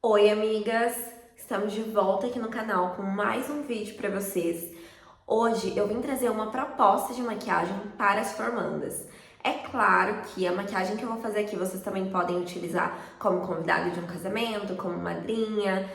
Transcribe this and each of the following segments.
Oi, amigas! Estamos de volta aqui no canal com mais um vídeo para vocês. Hoje eu vim trazer uma proposta de maquiagem para as formandas. É claro que a maquiagem que eu vou fazer aqui vocês também podem utilizar como convidado de um casamento, como madrinha,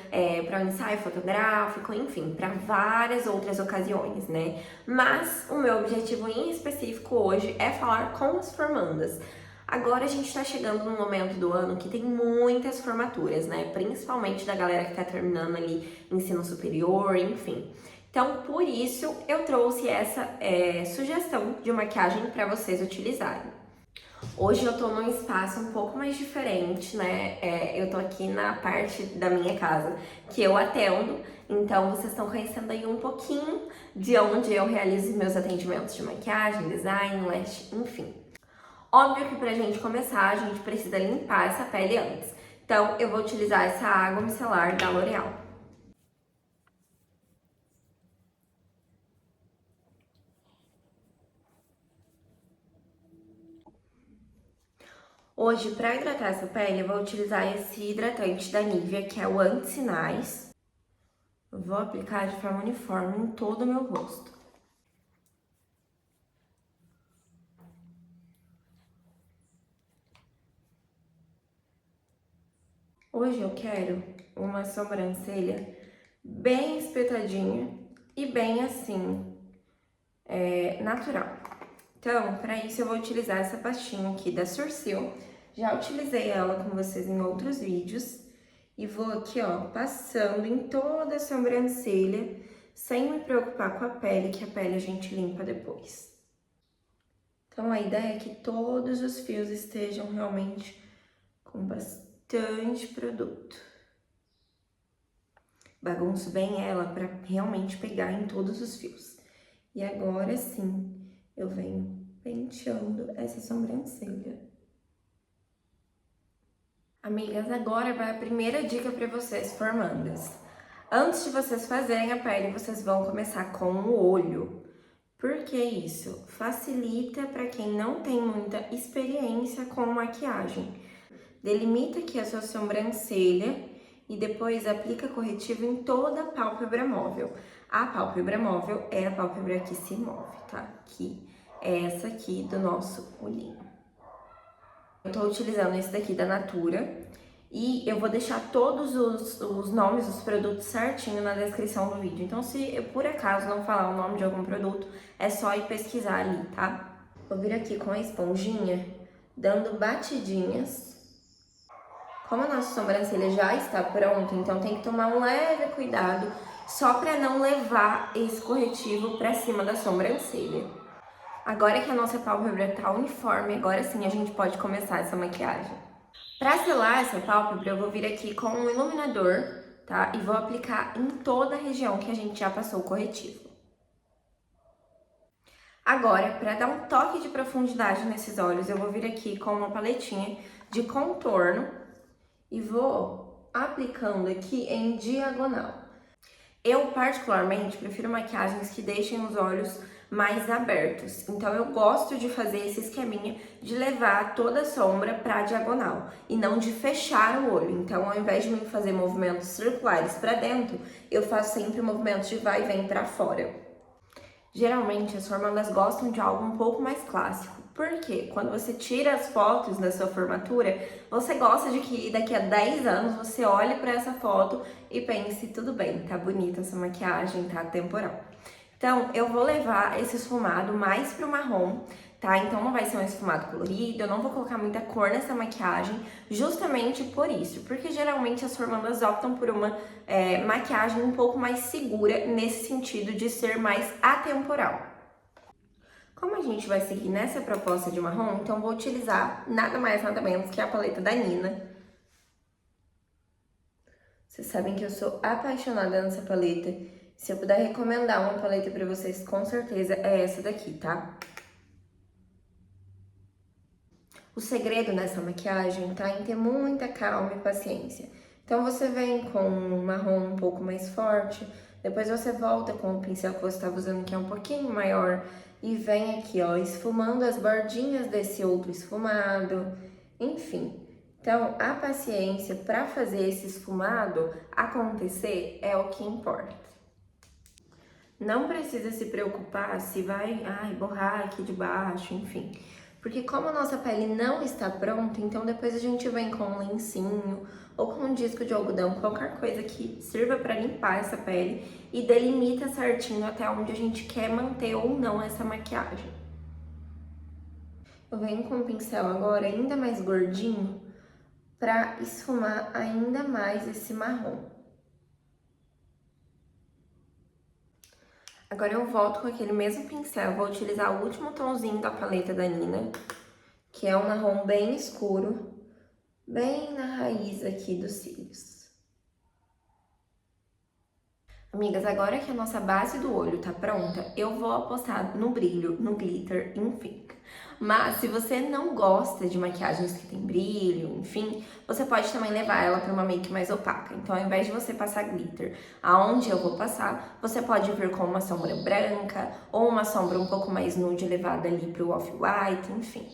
para um ensaio fotográfico, enfim, para várias outras ocasiões, né? Mas o meu objetivo em específico hoje é falar com as formandas. Agora a gente tá chegando num momento do ano que tem muitas formaturas, né? Principalmente da galera que tá terminando ali ensino superior, enfim. Então, por isso, eu trouxe essa sugestão de maquiagem para vocês utilizarem. Hoje eu tô num espaço um pouco mais diferente, né? Eu tô aqui na parte da minha casa que eu atendo, então vocês estão conhecendo aí um pouquinho de onde eu realizo meus atendimentos de maquiagem, design, lash, enfim. Óbvio que pra gente começar, a gente precisa limpar essa pele antes. Então, eu vou utilizar essa água micelar da L'Oréal. Hoje, para hidratar essa pele, eu vou utilizar esse hidratante da Nivea, que é o Anti-Sinais. Vou aplicar de forma uniforme em todo o meu rosto. Hoje eu quero uma sobrancelha bem espetadinha e bem assim, natural. Então, para isso eu vou utilizar essa pastinha aqui da Sursil. Já utilizei ela com vocês em outros vídeos. E vou aqui, ó, passando em toda a sobrancelha, sem me preocupar com a pele, que a pele a gente limpa depois. Então, a ideia é que todos os fios estejam realmente com bastante produto. Bagunço bem ela para realmente pegar em todos os fios. E agora sim, eu venho penteando essa sobrancelha. Amigas, agora vai a primeira dica para vocês formandas. Antes de vocês fazerem a pele, vocês vão começar com o olho. Por que isso? Facilita para quem não tem muita experiência com maquiagem. Delimita aqui a sua sobrancelha e depois aplica corretivo em toda a pálpebra móvel. A pálpebra móvel é a pálpebra que se move, tá? Que é essa aqui do nosso olhinho. Eu tô utilizando esse daqui da Natura e eu vou deixar todos os nomes dos produtos certinho na descrição do vídeo. Então, se eu por acaso não falar o nome de algum produto, é só ir pesquisar ali, tá? Vou vir aqui com a esponjinha, dando batidinhas. Como a nossa sobrancelha já está pronta, então tem que tomar um leve cuidado só para não levar esse corretivo para cima da sobrancelha. Agora que a nossa pálpebra tá uniforme, agora sim a gente pode começar essa maquiagem. Para selar essa pálpebra, eu vou vir aqui com um iluminador, tá? E vou aplicar em toda a região que a gente já passou o corretivo. Agora, para dar um toque de profundidade nesses olhos, eu vou vir aqui com uma paletinha de contorno e vou aplicando aqui em diagonal. Eu, particularmente, prefiro maquiagens que deixem os olhos mais abertos. Então, eu gosto de fazer esse esqueminha de levar toda a sombra para a diagonal e não de fechar o olho. Então, ao invés de mim fazer movimentos circulares para dentro, eu faço sempre movimentos de vai e vem para fora. Geralmente, as formandas gostam de algo um pouco mais clássico. Porque quando você tira as fotos da sua formatura, você gosta de que daqui a 10 anos você olhe para essa foto e pense, tudo bem, tá bonita essa maquiagem, tá temporal. Então, eu vou levar esse esfumado mais pro marrom, tá? Então não vai ser um esfumado colorido, eu não vou colocar muita cor nessa maquiagem, justamente por isso. Porque geralmente as formandas optam por uma maquiagem um pouco mais segura, nesse sentido de ser mais atemporal. Como a gente vai seguir nessa proposta de marrom, então vou utilizar nada mais, nada menos que a paleta da Nina. Vocês sabem que eu sou apaixonada nessa paleta. Se eu puder recomendar uma paleta pra vocês, com certeza é essa daqui, tá? O segredo nessa maquiagem tá em ter muita calma e paciência. Então você vem com um marrom um pouco mais forte, depois você volta com o pincel que você estava usando, que é um pouquinho maior, e vem aqui, ó, esfumando as bordinhas desse outro esfumado, enfim. Então, a paciência para fazer esse esfumado acontecer é o que importa. Não precisa se preocupar se vai borrar aqui de baixo, enfim. Porque como a nossa pele não está pronta, então depois a gente vem com um lencinho ou com um disco de algodão, qualquer coisa que sirva para limpar essa pele e delimita certinho até onde a gente quer manter ou não essa maquiagem. Eu venho com o pincel agora ainda mais gordinho para esfumar ainda mais esse marrom. Agora eu volto com aquele mesmo pincel, vou utilizar o último tomzinho da paleta da Nina, que é um marrom bem escuro, bem na raiz aqui dos cílios. Amigas, agora que a nossa base do olho tá pronta, eu vou apostar no brilho, no glitter, enfim. Mas se você não gosta de maquiagens que tem brilho, enfim, você pode também levar ela para uma make mais opaca. Então, ao invés de você passar glitter aonde eu vou passar, você pode vir com uma sombra branca ou uma sombra um pouco mais nude levada ali pro off-white, enfim.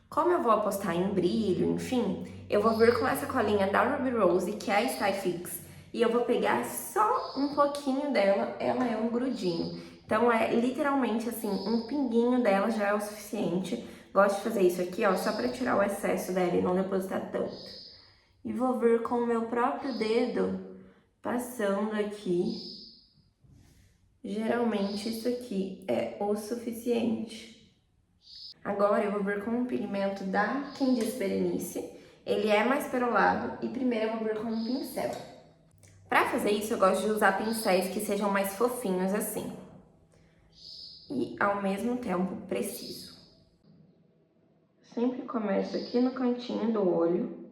Como eu vou apostar em brilho, enfim, eu vou vir com essa colinha da Ruby Rose, que é a Style Fix, e eu vou pegar só um pouquinho dela, ela é um grudinho. Então é literalmente assim, um pinguinho dela já é o suficiente. Gosto de fazer isso aqui, ó, só pra tirar o excesso dela e não depositar tanto. E vou vir com o meu próprio dedo, passando aqui. Geralmente isso aqui é o suficiente. Agora eu vou vir com um pigmento da Quem Diz Berenice. Ele é mais perolado e primeiro eu vou vir com um pincel. Pra fazer isso eu gosto de usar pincéis que sejam mais fofinhos assim. E ao mesmo tempo preciso. Sempre começo aqui no cantinho do olho.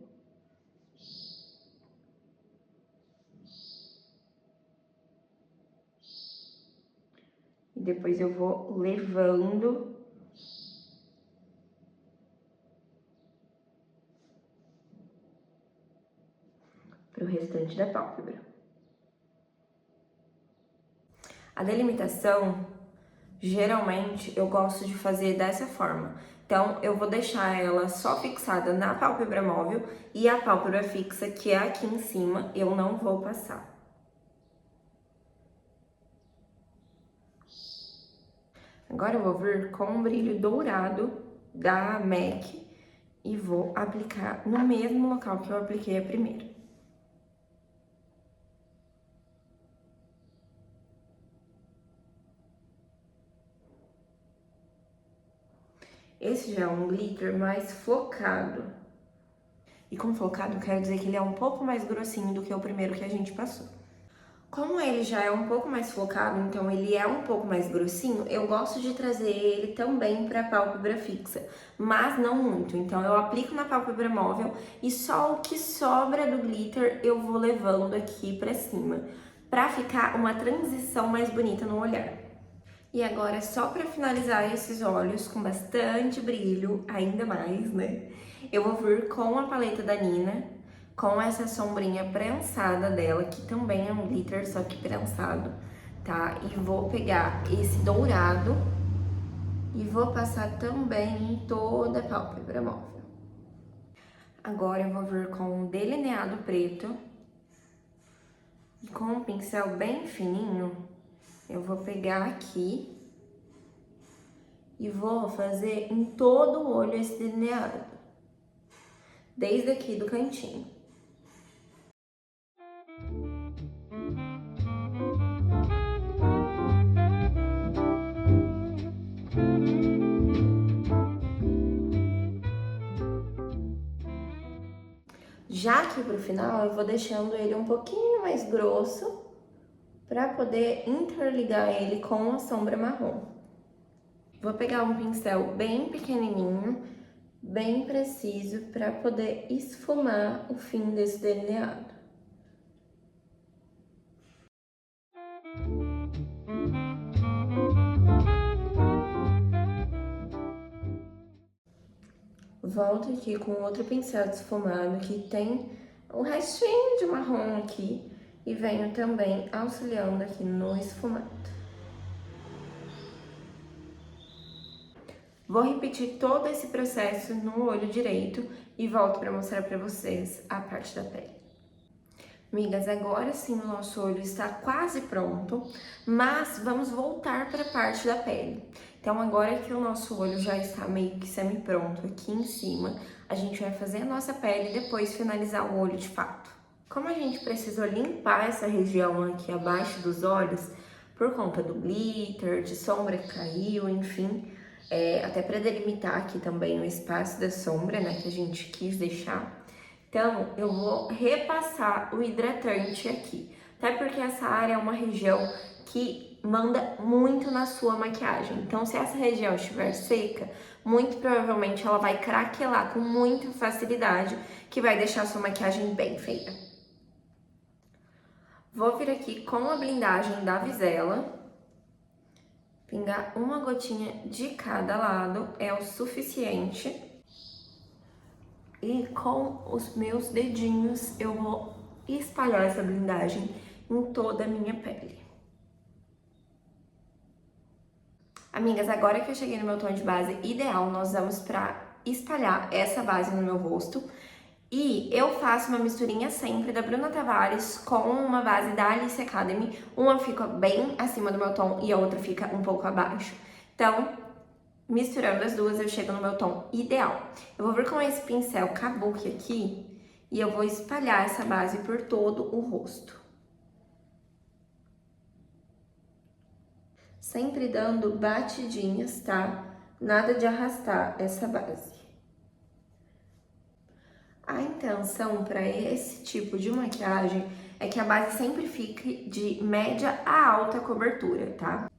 E depois eu vou levando pro restante da pálpebra. A delimitação, geralmente, eu gosto de fazer dessa forma. Então, eu vou deixar ela só fixada na pálpebra móvel e a pálpebra fixa, que é aqui em cima, eu não vou passar. Agora eu vou vir com um brilho dourado da MAC e vou aplicar no mesmo local que eu apliquei a primeira. Esse já é um glitter mais focado. E com focado, eu quero dizer que ele é um pouco mais grossinho do que o primeiro que a gente passou. Como ele já é um pouco mais focado, então ele é um pouco mais grossinho, eu gosto de trazer ele também para a pálpebra fixa, mas não muito. Então eu aplico na pálpebra móvel e só o que sobra do glitter eu vou levando aqui para cima, para ficar uma transição mais bonita no olhar. E agora, só para finalizar esses olhos com bastante brilho, ainda mais, né? Eu vou vir com a paleta da Nina, com essa sombrinha prensada dela, que também é um glitter, só que prensado, tá? E vou pegar esse dourado e vou passar também em toda a pálpebra móvel. Agora eu vou vir com um delineado preto e com um pincel bem fininho, eu vou pegar aqui e vou fazer em todo o olho esse delineado, desde aqui do cantinho. Já aqui pro final, eu vou deixando ele um pouquinho mais grosso para poder interligar ele com a sombra marrom. Vou pegar um pincel bem pequenininho, bem preciso, para poder esfumar o fim desse delineado. Volto aqui com outro pincel desfumado que tem um restinho de marrom aqui e venho também auxiliando aqui no esfumado. Vou repetir todo esse processo no olho direito e volto para mostrar para vocês a parte da pele. Amigas, agora sim o nosso olho está quase pronto, mas vamos voltar para a parte da pele. Então agora que o nosso olho já está meio que semi-pronto aqui em cima, a gente vai fazer a nossa pele e depois finalizar o olho de fato. Como a gente precisou limpar essa região aqui abaixo dos olhos, por conta do glitter, de sombra que caiu, enfim, até para delimitar aqui também o espaço da sombra, né, que a gente quis deixar. Então, eu vou repassar o hidratante aqui, até porque essa área é uma região que manda muito na sua maquiagem. Então, se essa região estiver seca, muito provavelmente ela vai craquelar com muita facilidade, que vai deixar a sua maquiagem bem feia. Vou vir aqui com a blindagem da Visela. Pingar uma gotinha de cada lado é o suficiente. E com os meus dedinhos eu vou espalhar essa blindagem em toda a minha pele. Amigas, agora que eu cheguei no meu tom de base ideal, nós vamos para espalhar essa base no meu rosto. E eu faço uma misturinha sempre da Bruna Tavares com uma base da Alice Academy. Uma fica bem acima do meu tom e a outra fica um pouco abaixo. Então, misturando as duas, eu chego no meu tom ideal. Eu vou vir com esse pincel Kabuki aqui e eu vou espalhar essa base por todo o rosto. Sempre dando batidinhas, tá? Nada de arrastar essa base. A intenção para esse tipo de maquiagem é que a base sempre fique de média a alta cobertura, tá?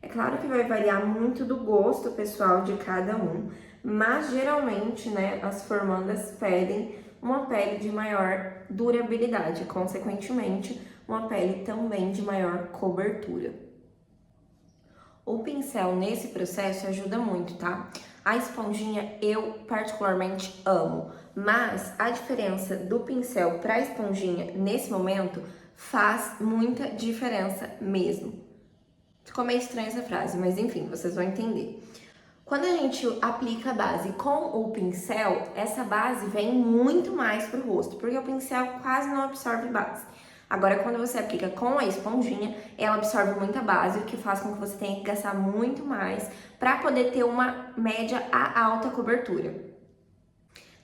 É claro que vai variar muito do gosto pessoal de cada um, mas geralmente, né, as formandas pedem uma pele de maior durabilidade, consequentemente, uma pele também de maior cobertura. O pincel nesse processo ajuda muito, tá? A esponjinha eu particularmente amo, mas a diferença do pincel para a esponjinha nesse momento faz muita diferença mesmo. Ficou meio estranha essa frase, mas enfim, vocês vão entender. Quando a gente aplica a base com o pincel, essa base vem muito mais pro rosto, porque o pincel quase não absorve base. Agora, quando você aplica com a esponjinha, ela absorve muita base, o que faz com que você tenha que gastar muito mais para poder ter uma média a alta cobertura.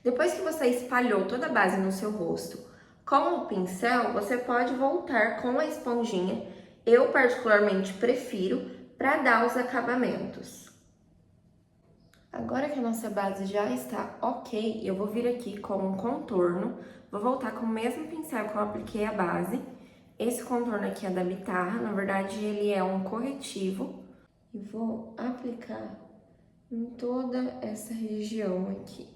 Depois que você espalhou toda a base no seu rosto, com o pincel, você pode voltar com a esponjinha. Eu particularmente prefiro para dar os acabamentos. Agora que a nossa base já está ok, eu vou vir aqui com um contorno. Vou voltar com o mesmo pincel que eu apliquei a base. Esse contorno aqui é da Bitarra, na verdade ele é um corretivo. E vou aplicar em toda essa região aqui.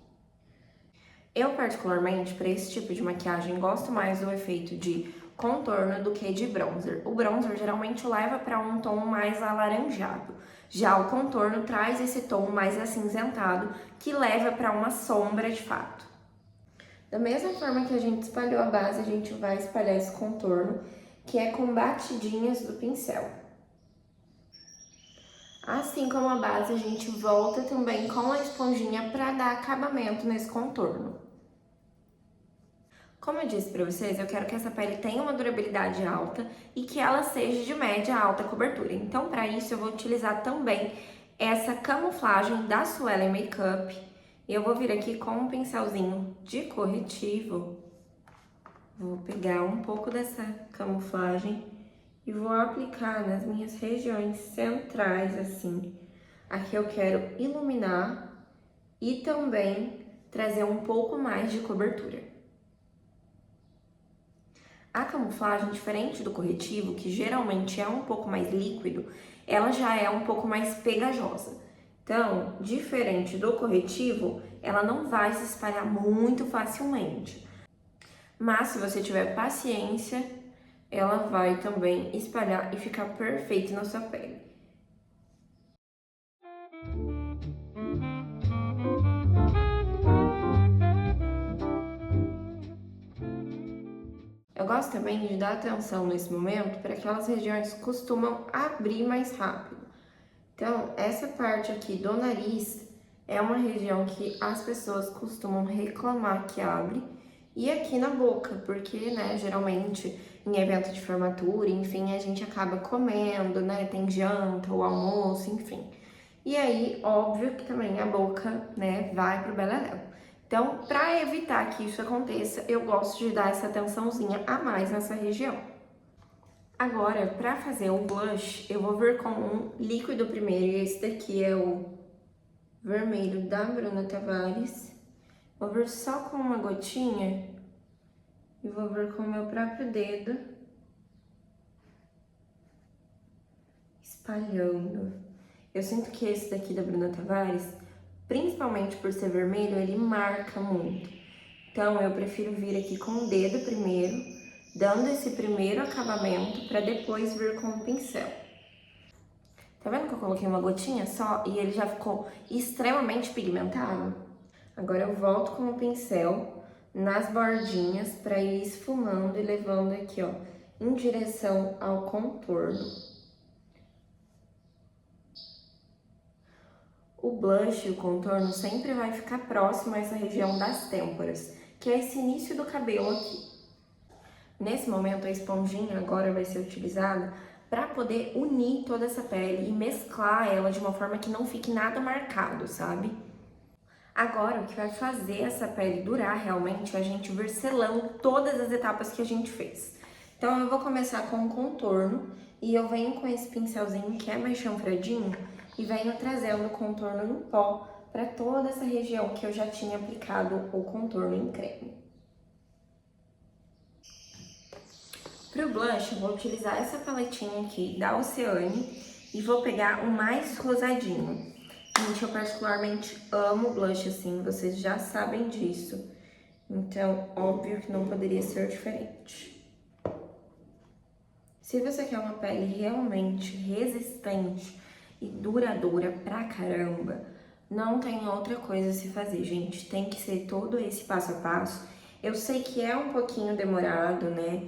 Eu particularmente, para esse tipo de maquiagem, gosto mais do efeito de contorno do que de bronzer. O bronzer geralmente leva para um tom mais alaranjado. Já o contorno traz esse tom mais acinzentado, que leva para uma sombra de fato. Da mesma forma que a gente espalhou a base, a gente vai espalhar esse contorno, que é com batidinhas do pincel. Assim como a base, a gente volta também com a esponjinha para dar acabamento nesse contorno. Como eu disse para vocês, eu quero que essa pele tenha uma durabilidade alta e que ela seja de média a alta cobertura. Então, para isso, eu vou utilizar também essa camuflagem da Suelen Makeup. E eu vou vir aqui com um pincelzinho de corretivo. Vou pegar um pouco dessa camuflagem e vou aplicar nas minhas regiões centrais, assim. Aqui eu quero iluminar e também trazer um pouco mais de cobertura. A camuflagem, diferente do corretivo, que geralmente é um pouco mais líquido, ela já é um pouco mais pegajosa. Então, diferente do corretivo, ela não vai se espalhar muito facilmente. Mas se você tiver paciência, ela vai também espalhar e ficar perfeita na sua pele. Eu gosto também de dar atenção nesse momento para aquelas regiões que costumam abrir mais rápido. Então, essa parte aqui do nariz é uma região que as pessoas costumam reclamar que abre. E aqui na boca, porque, né, geralmente em evento de formatura, enfim, a gente acaba comendo, né, tem janta ou almoço, enfim. E aí, óbvio que também a boca, né, vai pro beleléu. Então, para evitar que isso aconteça, eu gosto de dar essa atençãozinha a mais nessa região. Agora, para fazer o blush, eu vou vir com um líquido primeiro, e esse daqui é o vermelho da Bruna Tavares. Vou vir só com uma gotinha e vou vir com o meu próprio dedo, espalhando. Eu sinto que esse daqui da Bruna Tavares, principalmente por ser vermelho, ele marca muito. Então, eu prefiro vir aqui com o dedo primeiro, dando esse primeiro acabamento para depois vir com o pincel. Tá vendo que eu coloquei uma gotinha só e ele já ficou extremamente pigmentado? Agora eu volto com o pincel nas bordinhas para ir esfumando e levando aqui, ó, em direção ao contorno. O blush e o contorno sempre vai ficar próximo a essa região das têmporas, que é esse início do cabelo aqui. Nesse momento, a esponjinha agora vai ser utilizada para poder unir toda essa pele e mesclar ela de uma forma que não fique nada marcado, sabe? Agora, o que vai fazer essa pele durar realmente é a gente vir selando todas as etapas que a gente fez. Então, eu vou começar com o contorno e eu venho com esse pincelzinho que é mais chanfradinho e venho trazendo o contorno em pó para toda essa região que eu já tinha aplicado o contorno em creme. Para o blush, eu vou utilizar essa paletinha aqui da Oceane e vou pegar o mais rosadinho. Gente, eu particularmente amo blush assim, vocês já sabem disso. Então, óbvio que não poderia ser diferente. Se você quer uma pele realmente resistente e duradoura pra caramba, não tem outra coisa a se fazer, gente. Tem que ser todo esse passo a passo. Eu sei que é um pouquinho demorado, né?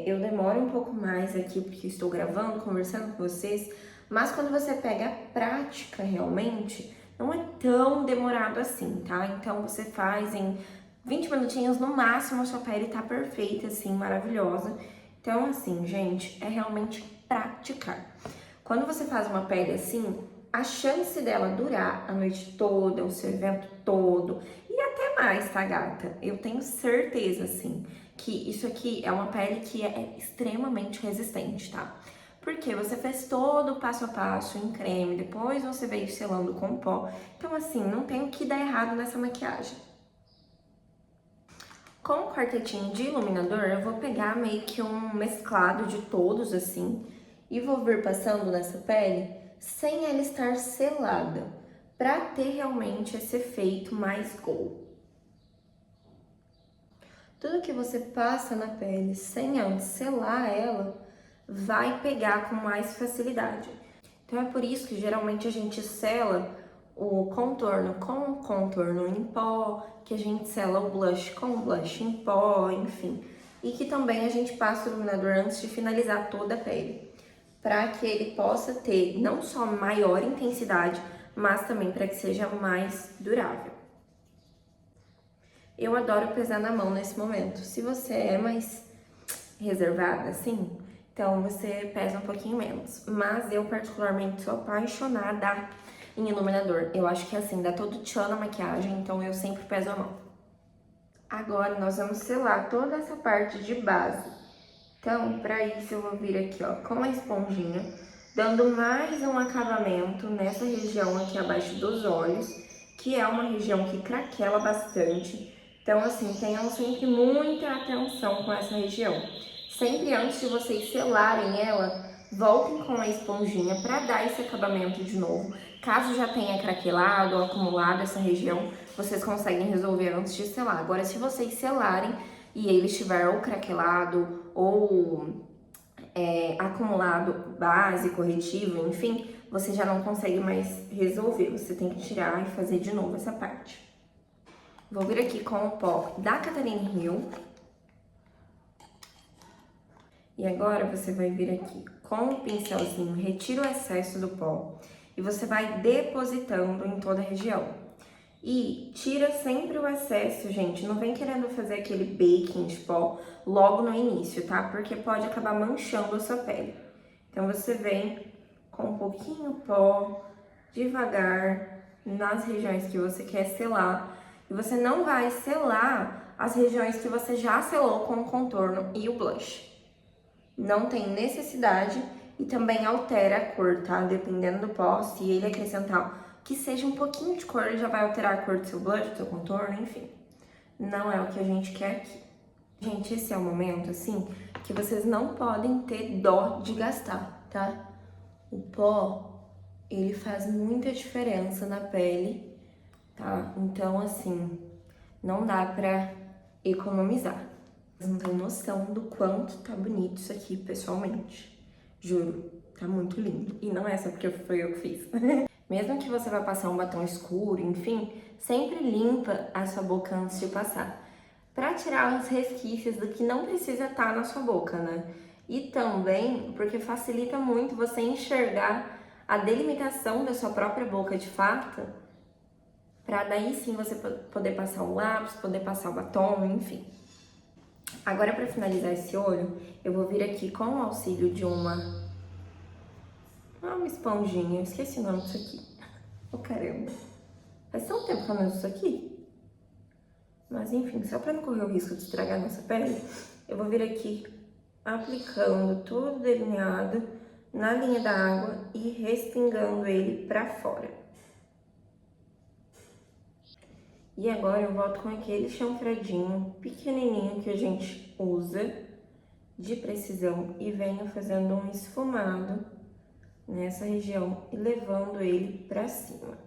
Eu demoro um pouco mais aqui porque estou gravando, conversando com vocês, mas quando você pega a prática realmente, não é tão demorado assim, tá? Então você faz em 20 minutinhos no máximo, a sua pele tá perfeita, assim, maravilhosa. Então, assim, gente, é realmente praticar. Quando você faz uma pele assim, a chance dela durar a noite toda, o seu evento todo e até mais, tá, gata? Eu tenho certeza, assim, que isso aqui é uma pele que é extremamente resistente, tá? Porque você fez todo o passo a passo em creme, depois você veio selando com pó. Então, assim, não tem o que dar errado nessa maquiagem. Com o quartetinho de iluminador, eu vou pegar meio que um mesclado de todos, assim, e vou vir passando nessa pele sem ela estar selada, pra ter realmente esse efeito mais glow. Tudo que você passa na pele sem antes selar ela, vai pegar com mais facilidade. Então é por isso que geralmente a gente sela o contorno com o contorno em pó, que a gente sela o blush com o blush em pó, enfim. E que também a gente passa o iluminador antes de finalizar toda a pele, para que ele possa ter não só maior intensidade, mas também para que seja mais durável. Eu adoro pesar na mão nesse momento. Se você é mais reservada, assim, então você pesa um pouquinho menos. Mas eu particularmente sou apaixonada em iluminador. Eu acho que assim, dá todo tchan na maquiagem, então eu sempre peso a mão. Agora nós vamos selar toda essa parte de base. Então, para isso eu vou vir aqui, ó, com a esponjinha, dando mais um acabamento nessa região aqui abaixo dos olhos, que é uma região que craquela bastante. Então, assim, tenham sempre muita atenção com essa região. Sempre antes de vocês selarem ela, voltem com a esponjinha para dar esse acabamento de novo. Caso já tenha craquelado ou acumulado essa região, vocês conseguem resolver antes de selar. Agora, se vocês selarem e ele estiver ou craquelado ou acumulado base, corretivo, enfim, você já não consegue mais resolver. Você tem que tirar e fazer de novo essa parte. Vou vir aqui com o pó da Catherine Hill. E agora você vai vir aqui com o pincelzinho, retira o excesso do pó e você vai depositando em toda a região. E tira sempre o excesso, gente. Não vem querendo fazer aquele baking de pó logo no início, tá? Porque pode acabar manchando a sua pele. Então você vem com um pouquinho pó, devagar, nas regiões que você quer selar. E você não vai selar as regiões que você já selou com o contorno e o blush. Não tem necessidade e também altera a cor, tá? Dependendo do pó, se ele acrescentar que seja um pouquinho de cor, ele já vai alterar a cor do seu blush, do seu contorno, enfim. Não é o que a gente quer aqui. Gente, esse é o momento, assim, que vocês não podem ter dó de gastar, tá? O pó, ele faz muita diferença na pele, tá? Então, assim, não dá pra economizar. Vocês não têm noção do quanto tá bonito isso aqui pessoalmente. Juro, tá muito lindo. E não é só porque foi eu que fiz. Mesmo que você vá passar um batom escuro, enfim, sempre limpa a sua boca antes de passar. Pra tirar os resquícios do que não precisa estar na sua boca, né? E também porque facilita muito você enxergar a delimitação da sua própria boca de fato, pra daí sim você poder passar o lápis, poder passar o batom, enfim. Agora, pra finalizar esse olho, eu vou vir aqui com o auxílio de uma esponjinha, eu esqueci o nome disso aqui. Oh, caramba. Faz tão tempo que eu não uso isso aqui. Mas enfim, só pra não correr o risco de estragar nossa pele, eu vou vir aqui aplicando todo delineado na linha da água e respingando ele pra fora. E agora eu volto com aquele chanfradinho pequenininho que a gente usa de precisão e venho fazendo um esfumado nessa região e levando ele pra cima.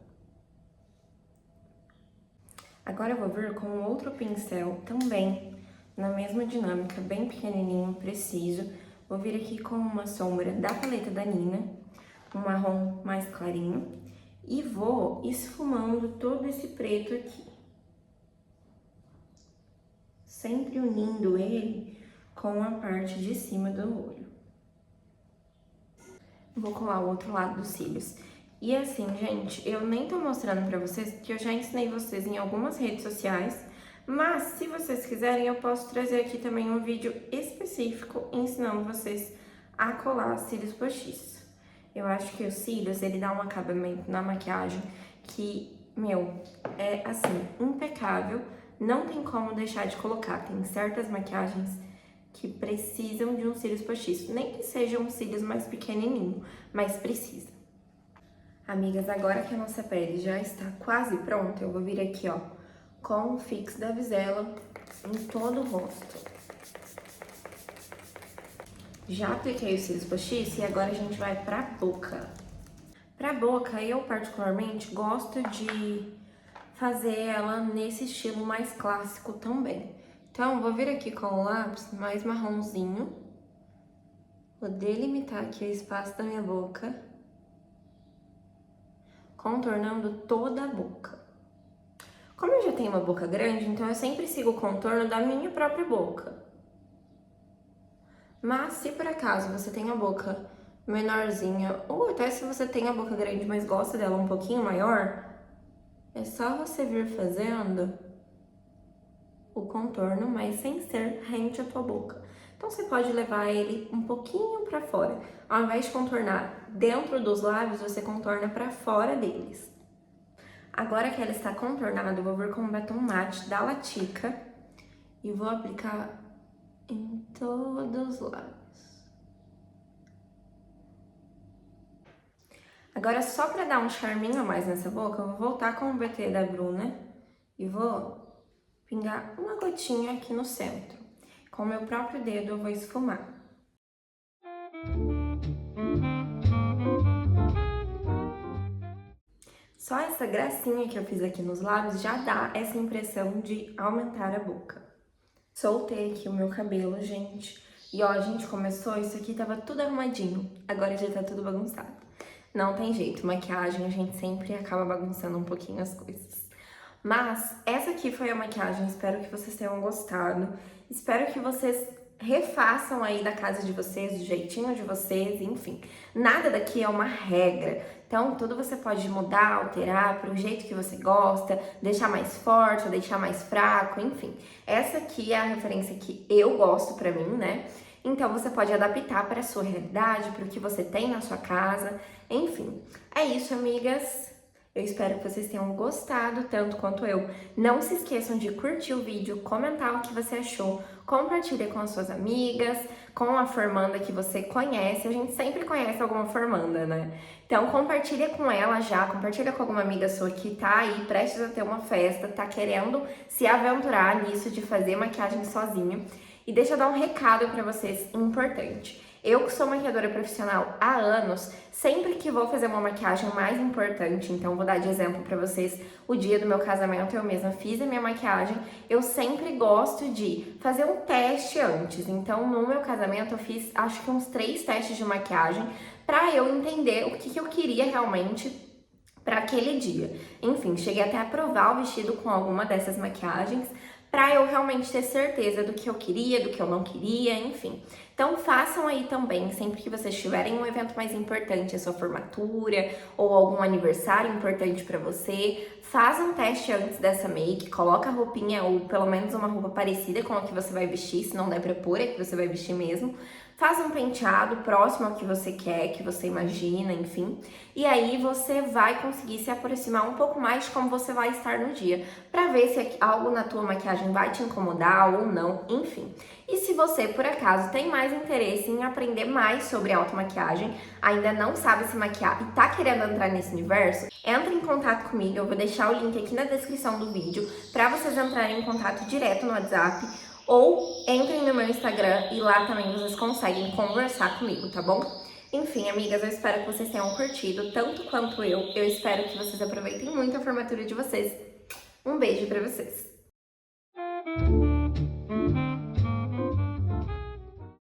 Agora eu vou vir com outro pincel também, na mesma dinâmica, bem pequenininho, preciso. Vou vir aqui com uma sombra da paleta da Nina, um marrom mais clarinho, e vou esfumando todo esse preto aqui. Sempre unindo ele com a parte de cima do olho. Vou colar o outro lado dos cílios. E assim, gente, eu nem tô mostrando pra vocês, porque eu já ensinei vocês em algumas redes sociais, mas se vocês quiserem, eu posso trazer aqui também um vídeo específico ensinando vocês a colar cílios postiços. Eu acho que os cílios, ele dá um acabamento na maquiagem que, meu, é assim, impecável, não tem como deixar de colocar. Tem certas maquiagens que precisam de um cílios postiço, nem que sejam um cílios mais pequenininho, mas precisa. Amigas, agora que a nossa pele já está quase pronta, eu vou vir aqui, ó, com o Fix da Vizela em todo o rosto. Já apliquei os cílios postiços e agora a gente vai pra boca. Pra boca, eu particularmente gosto de fazer ela nesse estilo mais clássico também. Então, vou vir aqui com o lápis mais marronzinho, vou delimitar aqui o espaço da minha boca, contornando toda a boca. Como eu já tenho uma boca grande, então eu sempre sigo o contorno da minha própria boca. Mas se por acaso você tem a boca menorzinha, ou até se você tem a boca grande, mas gosta dela um pouquinho maior, é só você vir fazendo o contorno, mas sem ser rente à tua boca. Então você pode levar ele um pouquinho pra fora. Ao invés de contornar dentro dos lábios, você contorna pra fora deles. Agora que ela está contornada, eu vou vir com um batom mate da Latica e vou aplicar em todos os lábios. Agora, só pra dar um charminho a mais nessa boca, eu vou voltar com o BT da Bruna e vou pingar uma gotinha aqui no centro. Com o meu próprio dedo eu vou esfumar. Só essa gracinha que eu fiz aqui nos lábios já dá essa impressão de aumentar a boca. Soltei aqui o meu cabelo, gente. E ó, a gente começou, isso aqui tava tudo arrumadinho. Agora já tá tudo bagunçado. Não tem jeito, maquiagem a gente sempre acaba bagunçando um pouquinho as coisas. Mas essa aqui foi a maquiagem, espero que vocês tenham gostado. Espero que vocês refaçam aí da casa de vocês, do jeitinho de vocês, enfim. Nada daqui é uma regra. Então, tudo você pode mudar, alterar para o jeito que você gosta, deixar mais forte ou deixar mais fraco, enfim. Essa aqui é a referência que eu gosto pra mim, né? Então, você pode adaptar para a sua realidade, para o que você tem na sua casa, enfim. É isso, amigas. Eu espero que vocês tenham gostado tanto quanto eu. Não se esqueçam de curtir o vídeo, comentar o que você achou, compartilha com as suas amigas, com a formanda que você conhece. A gente sempre conhece alguma formanda, né? Então compartilha com ela já, compartilha com alguma amiga sua que tá aí prestes a ter uma festa, tá querendo se aventurar nisso de fazer maquiagem sozinha. E deixa eu dar um recado pra vocês importante. Eu que sou maquiadora profissional há anos, sempre que vou fazer uma maquiagem mais importante, então vou dar de exemplo pra vocês, o dia do meu casamento eu mesma fiz a minha maquiagem, eu sempre gosto de fazer um teste antes. Então no meu casamento eu fiz acho que uns 3 testes de maquiagem pra eu entender o que eu queria realmente para aquele dia. Enfim, cheguei até a provar o vestido com alguma dessas maquiagens, para eu realmente ter certeza do que eu queria, do que eu não queria, enfim. Então façam aí também, sempre que vocês tiverem um evento mais importante, a sua formatura ou algum aniversário importante para você, faz um teste antes dessa make, coloca a roupinha ou pelo menos uma roupa parecida com a que você vai vestir, se não der pra pôr, é que você vai vestir mesmo. Faz um penteado próximo ao que você quer, que você imagina, enfim. E aí você vai conseguir se aproximar um pouco mais de como você vai estar no dia, para ver se algo na tua maquiagem vai te incomodar ou não, enfim. E se você, por acaso, tem mais interesse em aprender mais sobre automaquiagem, ainda não sabe se maquiar e tá querendo entrar nesse universo, entre em contato comigo, eu vou deixar o link aqui na descrição do vídeo para vocês entrarem em contato direto no WhatsApp, ou entrem no meu Instagram e lá também vocês conseguem conversar comigo, tá bom? Enfim, amigas, eu espero que vocês tenham curtido tanto quanto eu. Eu espero que vocês aproveitem muito a formatura de vocês. Um beijo pra vocês!